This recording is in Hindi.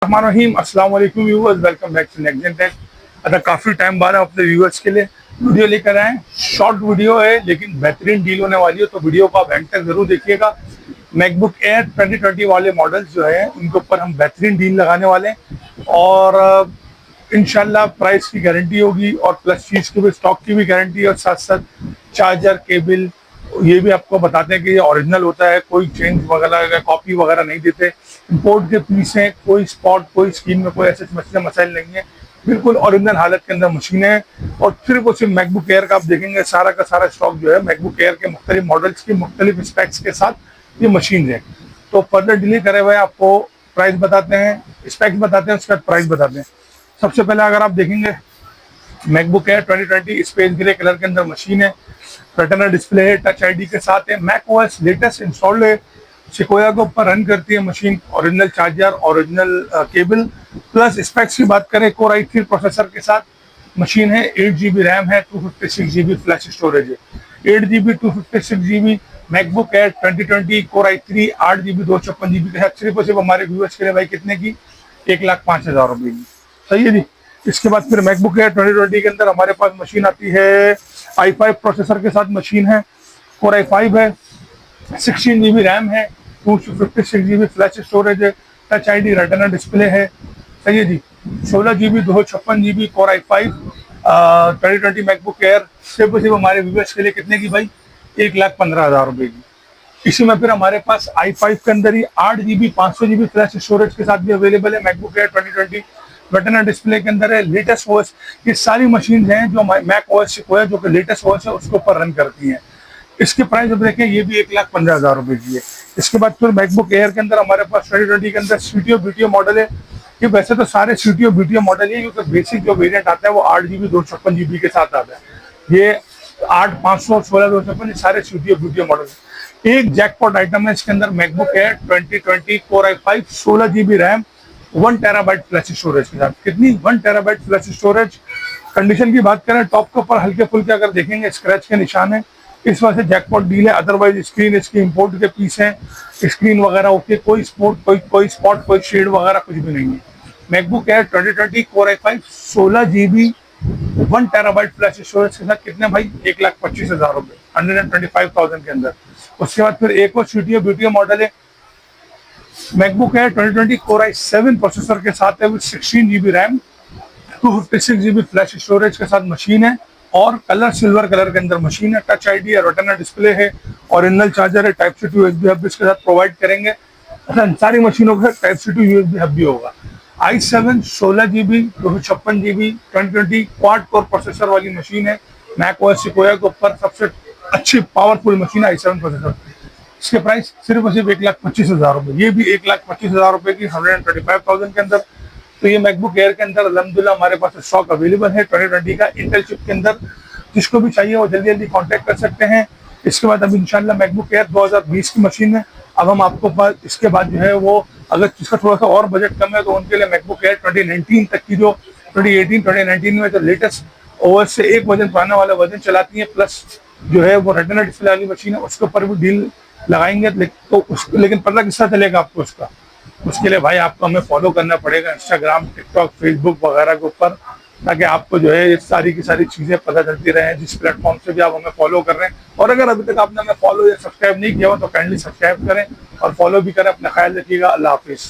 बिस्मिल्लाहिर्रहमानिर्रहीम। अस्सलाम वालेकुम viewers, welcome back to Next Gen Tech. अच्छा, काफ़ी टाइम बाद हम अपने व्यूअर्स के लिए वीडियो लेकर आए। शॉर्ट वीडियो है लेकिन बेहतरीन डील होने वाली है, तो वीडियो को आप एंड तक जरूर देखिएगा। मैकबुक एयर 2020 वाले मॉडल्स जो है उनके ऊपर हम बेहतरीन डील लगाने वाले हैं और इंशाल्लाह प्राइस की गारंटी होगी और प्लस चीज़ की भी, स्टॉक की भी गारंटी है और साथ साथ चार्जर, केबल ये भी आपको बताते हैं कि ये ओरिजिनल होता है, कोई चेंज वगैरह कॉपी वगैरह नहीं देते। इंपोर्ट के पीस हैं, कोई स्पॉट, कोई स्क्रीन में कोई ऐसे मसाइल नहीं है, बिल्कुल ओरिजिनल हालत के अंदर मशीन है। और फिर वो सिर्फ मैकबुक एयर का आप देखेंगे, सारा का सारा स्टॉक जो है मैकबुक एयर के मुख्तलिफ मॉडल्स की मुख्तलिफ स्पेक्स के साथ ये मशीन है। तो फर्दर डिले करे हुए आपको प्राइस बताते हैं, स्पेक्स बताते हैं, उसके बाद प्राइस बताते हैं। सबसे पहले अगर आप देखेंगे MacBook air 2020 space grey colour के अंदर मशीन है, रेटिना डिस्प्ले है, टच आईडी के साथ है, मैक ओएस लेटेस्ट इंस्टॉल्ड है, सिकोया के ऊपर रन करती है machine, original charger, original cable. Plus specs की बात करें, कोर i3 प्रोसेसर के साथ मशीन है, 8GB रैम है, 256GB फ्लैश स्टोरेज है। 8GB 256GB MacBook air 2020 core i3 8GB 256GB के साथ सिर्फ हमारे व्यूअर्स के लिए भाई कितने की, 1,05,000 रुपये की। सही है जी। इसके बाद फिर मैकबुक एयर 2020 के अंदर हमारे पास मशीन आती है, i5 प्रोसेसर के साथ मशीन है, कोर i5 है, 16GB रैम है, 256GB फ्लैश स्टोरेज है, टच आईडी रेटिना डिस्प्ले है। सही है जी। 16GB 256GB core i5 2020 MacBook air सिर्फ हमारे व्यूअर्स के लिए कितने की भाई, 1,15,000 रुपये की। इसी में फिर हमारे पास i5 के अंदर ही 8GB 500GB फ्लैश स्टोरेज के साथ भी अवेलेबल है। मैकबुक एयर 2020 रेटिना डिस्प्ले के अंदर है, लेटेस्ट ओएस। ये सारी मशीन हैं जो मैक ओएस सिकोया जो कि लेटेस्ट ओएस है उसके ऊपर रन करती हैं। इसके प्राइस अब देखें, ये भी 1,15,000 रुपये की है। इसके बाद फिर मैकबुक एयर के अंदर हमारे पास 2020 के अंदर सीटीओ बीटीओ मॉडल है। ये वैसे तो सारे सीटीओ बीटीओ मॉडल है, क्योंकि बेसिक जो वेरिएंट आता है वो 8GB 256GB के साथ आता है। ये 8,500 16,256 सारे सीटीओ बीटीओ मॉडल है। एक जैकपॉट आइटम है इसके अंदर, MacBook air 2020 core i5 16GB RAM 1 terabyte flash storage के साथ। कितनी? 1 टेराबाइट फ्लैश स्टोरेज। कंडीशन की बात करें, टॉप के ऊपर हल्के फुल्के अगर देखेंगे स्क्रैच के निशान है, इस वजह से जैकपॉट डील है। अदरवाइज स्क्रीन इसकी इंपोर्ट के पीस है, स्क्रीन वगैरह ओके, कोई स्पॉट कोई शेड वगैरह कुछ भी नहीं है। MacBook air 2020 core i5 16GB 1 terabyte flash storage के साथ कितने भाई, 1,25,000 रुपये, 125,000 के अंदर। उसके बाद फिर एक और सीटीओ बीटीओ मॉडल है, MacBook air 2020 core i7 processor के साथ है, with 16GB RAM 256GB flash storage के साथ मशीन है और कलर सिल्वर कलर के अंदर मशीन है। टच आईडी है, रेटिना डिस्प्ले है, ओरिजिनल चार्जर है, type C to USB hub इसके साथ प्रोवाइड करेंगे। सारी मशीनों का type C to USB hub भी होगा। i7 16GB 256GB 2020 quad core processor वाली मशीन है। मैक ओएस सिकोया के ऊपर सबसे अच्छी पावरफुल मशीन है i7 प्रोसेसर। इसके प्राइस सिर्फ और सिर्फ 1,25,000 रुपये। ये भी 1,25,000 रुपये की 125,000 के अंदर। तो ये मैकबुक एयर के अंदर अल्हम्दुलिल्लाह हमारे पास स्टॉक अवेलेबल है 2020 का इंटेल चिप के अंदर। जिसको भी चाहिए वो जल्दी जल्दी कांटेक्ट कर सकते हैं। इसके बाद अब इंशाल्लाह मैकबुक एयर 2020 की मशीन है। अब हम आपको पास इसके बाद जो है वो, अगर जिसका थोड़ा सा और बजट कम है तो उनके लिए मैकबुक एयर 2019 तक की, जो 2018 2019 में जो लेटेस्ट ओएस से एक वर्जन पुराना वाला वर्जन चलाती है, प्लस जो है वो रेटिना डिस्प्ले वाली मशीन है, उसके ऊपर भी डील लगाएंगे। तो लेकिन पता किस तरह चलेगा आपको उसका, उसके लिए भाई आपको हमें फॉलो करना पड़ेगा इंस्टाग्राम, टिकटॉक, फेसबुक वगैरह के ऊपर, ताकि आपको जो है ये सारी की सारी चीज़ें पता चलती रहें, जिस प्लेटफॉर्म से भी आप हमें फॉलो कर रहे हैं। और अगर अभी तक आपने हमें फॉलो या सब्सक्राइब नहीं किया हो तो काइंडली सब्सक्राइब करें और फॉलो भी करें। अपना ख्याल रखिएगा। अल्लाह हाफिज़।